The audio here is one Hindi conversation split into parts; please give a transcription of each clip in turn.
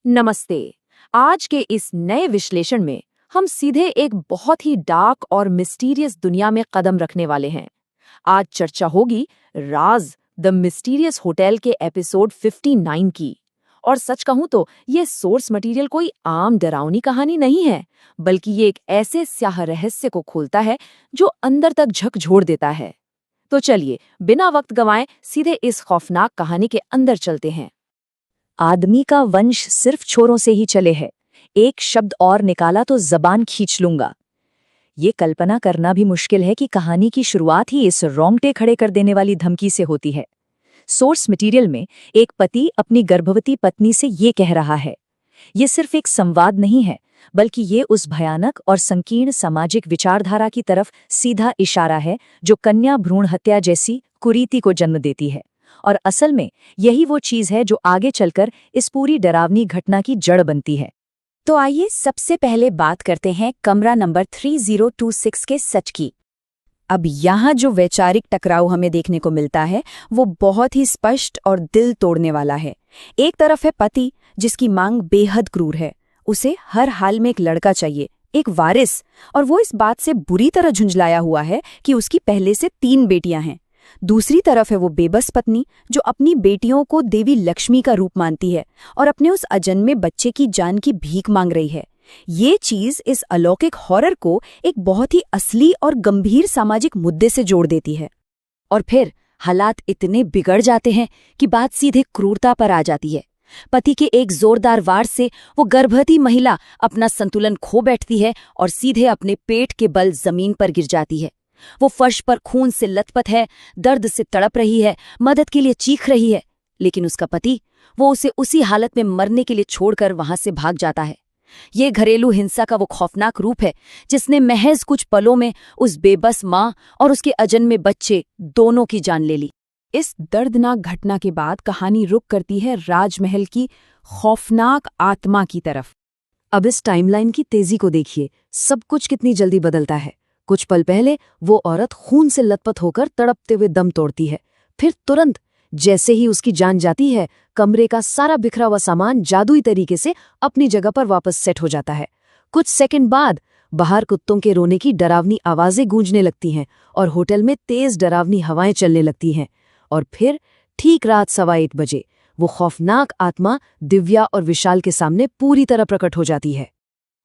नमस्ते। आज के इस नए विश्लेषण में हम सीधे एक बहुत ही डार्क और मिस्टीरियस दुनिया में कदम रखने वाले हैं। आज चर्चा होगी राज द मिस्टीरियस होटल के एपिसोड 59 की। और सच कहूं तो ये सोर्स मटेरियल कोई आम डरावनी कहानी नहीं है, बल्कि ये एक ऐसे स्याह रहस्य को खोलता है जो अंदर तक झकझोर देता है। तो चलिए बिना वक्त गंवाए सीधे इस खौफनाक कहानी के अंदर चलते हैं। आदमी का वंश सिर्फ छोरों से ही चले है। एक शब्द और निकाला तो जबान खींच लूंगा। ये कल्पना करना भी मुश्किल है कि कहानी की शुरुआत ही इस रोंगटे खड़े कर देने वाली धमकी से होती है। सोर्स मटेरियल में एक पति अपनी गर्भवती पत्नी से ये कह रहा है। ये सिर्फ एक संवाद नहीं है, बल्कि ये उस भयानक और संकीर्ण सामाजिक विचारधारा की तरफ सीधा इशारा है जो कन्या भ्रूण हत्या जैसी कुरीति को जन्म देती है। और असल में यही वो चीज है जो आगे चलकर इस पूरी डरावनी घटना की जड़ बनती है। तो आइए सबसे पहले बात करते हैं कमरा नंबर 3026 के सच की। अब यहाँ जो वैचारिक टकराव हमें देखने को मिलता है वो बहुत ही स्पष्ट और दिल तोड़ने वाला है। एक तरफ है पति जिसकी मांग बेहद क्रूर है। उसे हर हाल में एक लड़का चाहिए, एक वारिस, और वो इस बात से बुरी तरह झुंझलाया हुआ है कि उसकी पहले से 3 बेटियां हैं। दूसरी तरफ है वो बेबस पत्नी जो अपनी बेटियों को देवी लक्ष्मी का रूप मानती है और अपने उस अजन्मे बच्चे की जान की भीख मांग रही है। ये चीज इस अलौकिक हॉरर को एक बहुत ही असली और गंभीर सामाजिक मुद्दे से जोड़ देती है। और फिर हालात इतने बिगड़ जाते हैं कि बात सीधे क्रूरता पर आ जाती है। पति के एक जोरदार वार से वो गर्भवती महिला अपना संतुलन खो बैठती है और सीधे अपने पेट के बल जमीन पर गिर जाती है। वो फर्श पर खून से लथपथ है, दर्द से तड़प रही है, मदद के लिए चीख रही है, लेकिन उसका पति वो उसे उसी हालत में मरने के लिए छोड़कर वहां से भाग जाता है। ये घरेलू हिंसा का वो खौफनाक रूप है जिसने महज कुछ पलों में उस बेबस माँ और उसके अजन्मे बच्चे दोनों की जान ले ली। इस दर्दनाक घटना के बाद कहानी रुक करती है राजमहल की खौफनाक आत्मा की तरफ। अब इस टाइमलाइन की तेजी को देखिए, सब कुछ कितनी जल्दी बदलता है। कुछ पल पहले वो औरत खून से लथपथ होकर तड़पते हुए दम तोड़ती है। फिर तुरंत जैसे ही उसकी जान जाती है, कमरे का सारा बिखरा हुआ सामान जादुई तरीके से अपनी जगह पर वापस सेट हो जाता है। कुछ सेकंड बाद बाहर कुत्तों के रोने की डरावनी आवाजें गूंजने लगती हैं और होटल में तेज डरावनी हवाएं चलने लगती हैं। और फिर ठीक रात 1:15 बजे वो खौफनाक आत्मा दिव्या और विशाल के सामने पूरी तरह प्रकट हो जाती है।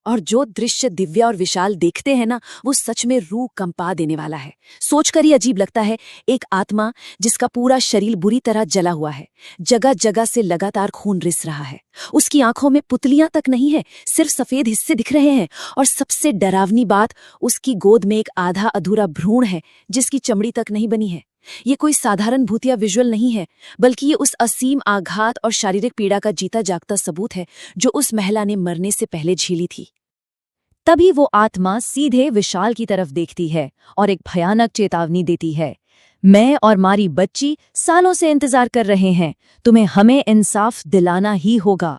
और जो दृश्य दिव्या और विशाल देखते हैं ना, वो सच में रूह कंपा देने वाला है। सोचकर ही अजीब लगता है, एक आत्मा जिसका पूरा शरीर बुरी तरह जला हुआ है, जगह जगह से लगातार खून रिस रहा है। उसकी आंखों में पुतलियां तक नहीं है, सिर्फ सफेद हिस्से दिख रहे हैं। और सबसे डरावनी बात, उसकी गोद में एक आधा अधूरा भ्रूण है जिसकी चमड़ी तक नहीं बनी है। ये कोई साधारण भूतिया विजुअल नहीं है, बल्कि ये उस असीम आघात और शारीरिक पीड़ा का जीता जागता सबूत है जो उस महिला ने मरने से पहले झेली थी। तभी वो आत्मा सीधे विशाल की तरफ देखती है और एक भयानक चेतावनी देती है। मैं और मारी बच्ची सालों से इंतजार कर रहे हैं, तुम्हें हमें इंसाफ दिलाना ही होगा।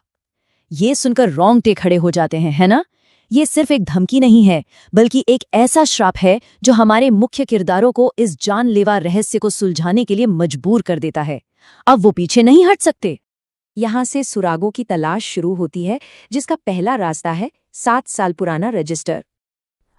ये सुनकर रोंगटे खड़े हो जाते हैं, है ना? ये सिर्फ एक धमकी नहीं है, बल्कि एक ऐसा श्राप है जो हमारे मुख्य किरदारों को इस जानलेवा रहस्य को सुलझाने के लिए मजबूर कर देता है। अब वो पीछे नहीं हट सकते। यहाँ से सुरागों की तलाश शुरू होती है, जिसका पहला रास्ता है 7 साल पुराना रजिस्टर।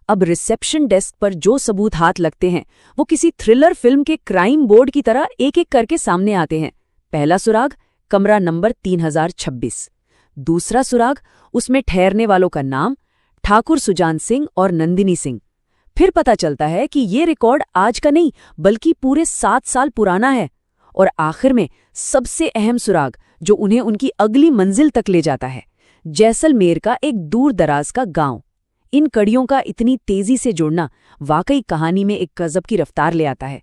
अब रिसेप्शन डेस्क पर जो सबूत हाथ लगते हैं वो किसी थ्रिलर फिल्म के क्राइम बोर्ड की तरह एक एक करके सामने आते हैं। पहला सुराग, कमरा नंबर 3026। दूसरा सुराग, उसमें ठहरने वालों का नाम, ठाकुर सुजान सिंह और नंदिनी सिंह। फिर पता चलता है कि ये रिकॉर्ड आज का नहीं बल्कि पूरे 7 साल पुराना है। और आखिर में सबसे अहम सुराग जो उन्हें उनकी अगली मंजिल तक ले जाता है, जैसलमेर का एक दूर दराज का गांव। इन कड़ियों का इतनी तेजी से जुड़ना वाकई कहानी में एक गजब की रफ्तार ले आता है।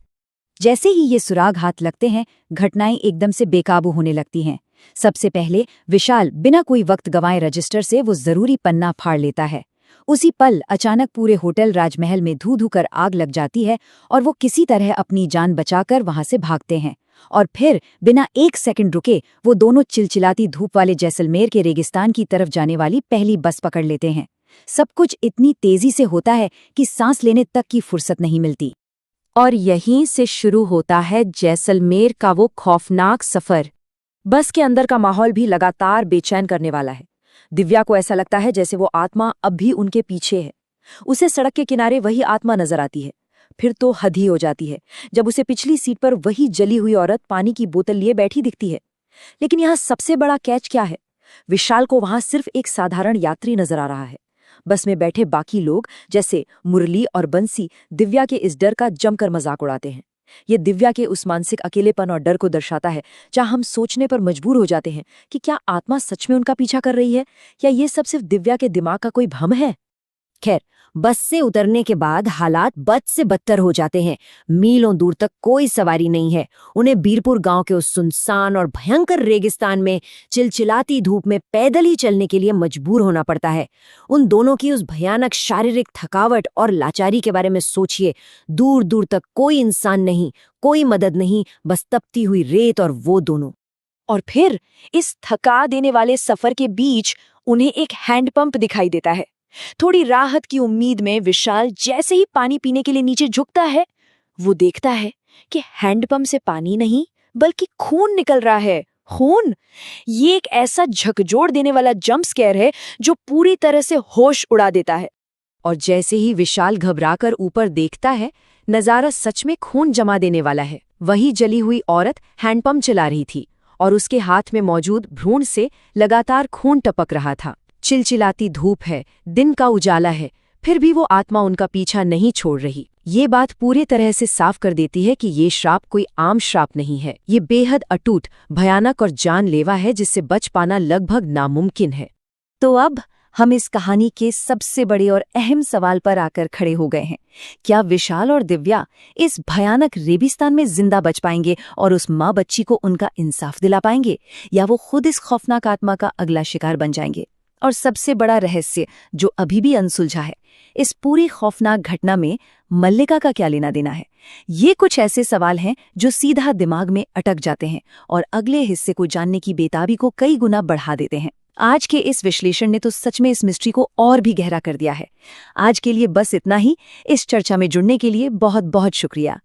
जैसे ही ये सुराग हाथ लगते हैं, घटनाएं एकदम से बेकाबू होने लगती हैं। सबसे पहले विशाल बिना कोई वक्त गंवाए रजिस्टर से वो जरूरी पन्ना फाड़ लेता है। उसी पल अचानक पूरे होटल राजमहल में धू धू कर आग लग जाती है और वो किसी तरह अपनी जान बचाकर वहां से भागते हैं। और फिर बिना एक सेकंड रुके वो दोनों चिलचिलाती धूप वाले जैसलमेर के रेगिस्तान की तरफ जाने वाली पहली बस पकड़ लेते हैं। सब कुछ इतनी तेजी से होता है कि सांस लेने तक की फुर्सत नहीं मिलती। और यहीं से शुरू होता है जैसलमेर का वो खौफनाक सफर। बस के अंदर का माहौल भी लगातार बेचैन करने वाला है। दिव्या को ऐसा लगता है जैसे वो आत्मा अब भी उनके पीछे है। उसे सड़क के किनारे वही आत्मा नजर आती है। फिर तो हद ही हो जाती है जब उसे पिछली सीट पर वही जली हुई औरत पानी की बोतल लिए बैठी दिखती है। लेकिन यहाँ सबसे बड़ा कैच क्या है? विशाल को वहां सिर्फ एक साधारण यात्री नजर आ रहा है। बस में बैठे बाकी लोग जैसे मुरली और बंसी दिव्या के इस डर का जमकर मजाक उड़ाते हैं। ये दिव्या के उस मानसिक अकेलेपन और डर को दर्शाता है जहां हम सोचने पर मजबूर हो जाते हैं कि क्या आत्मा सच में उनका पीछा कर रही है या ये सब सिर्फ दिव्या के दिमाग का कोई भ्रम है। खैर, बस से उतरने के बाद हालात बद से बदतर हो जाते हैं। मीलों दूर तक कोई सवारी नहीं है। उन्हें बीरपुर गांव के उस सुनसान और भयंकर रेगिस्तान में चिलचिलाती धूप में पैदल ही चलने के लिए मजबूर होना पड़ता है। उन दोनों की उस भयानक शारीरिक थकावट और लाचारी के बारे में सोचिए। दूर दूर तक कोई इंसान नहीं, कोई मदद नहीं, बस तपती हुई रेत और वो दोनों। और फिर इस थका देने वाले सफर के बीच उन्हें एक हैंडपंप दिखाई देता है। थोड़ी राहत की उम्मीद में विशाल जैसे ही पानी पीने के लिए नीचे झुकता है, वो देखता है कि हैंडपंप से पानी नहीं बल्कि खून निकल रहा है। खून! ये एक ऐसा झकझोर देने वाला जंप स्केयर है जो पूरी तरह से होश उड़ा देता है। और जैसे ही विशाल घबराकर ऊपर देखता है, नजारा सच में खून जमा देने वाला है। वही जली हुई औरत हैंडपंप चला रही थी और उसके हाथ में मौजूद भ्रूण से लगातार खून टपक रहा था। चिलचिलाती धूप है, दिन का उजाला है, फिर भी वो आत्मा उनका पीछा नहीं छोड़ रही। ये बात पूरे तरह से साफ कर देती है कि ये श्राप कोई आम श्राप नहीं है। ये बेहद अटूट, भयानक और जानलेवा है जिससे बच पाना लगभग नामुमकिन है। तो अब हम इस कहानी के सबसे बड़े और अहम सवाल पर आकर खड़े हो गए हैं। क्या विशाल और दिव्या इस भयानक रेगिस्तान में जिंदा बच पाएंगे और उस माँ बच्ची को उनका इंसाफ दिला पाएंगे, या वो खुद इस खौफनाक आत्मा का अगला शिकार बन जाएंगे? और सबसे बड़ा रहस्य जो अभी भी अनसुलझा है, इस पूरी खौफनाक घटना में मल्लिका का क्या लेना देना है? ये कुछ ऐसे सवाल हैं जो सीधा दिमाग में अटक जाते हैं और अगले हिस्से को जानने की बेताबी को कई गुना बढ़ा देते हैं। आज के इस विश्लेषण ने तो सच में इस मिस्ट्री को और भी गहरा कर दिया है। आज के लिए बस इतना ही। इस चर्चा में जुड़ने के लिए बहुत बहुत शुक्रिया।